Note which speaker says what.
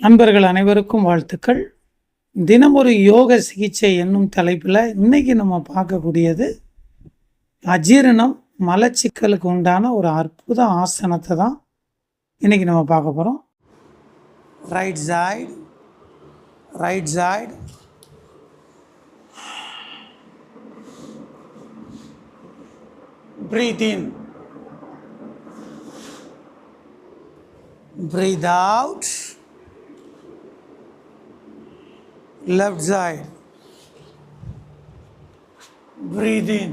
Speaker 1: நண்பர்கள் அனைவருக்கும் வாழ்த்துக்கள். தினம் ஒரு யோக சிகிச்சை என்னும் தலைப்பில் இன்னைக்கு நம்ம பார்க்கக்கூடியது அஜீரணம், மலச்சிக்கலுக்கு உண்டான ஒரு அற்புத ஆசனத்தை தான் இன்னைக்கு நம்ம பார்க்க போகிறோம். Right side, breathe in, breathe out. Left side, breathe in,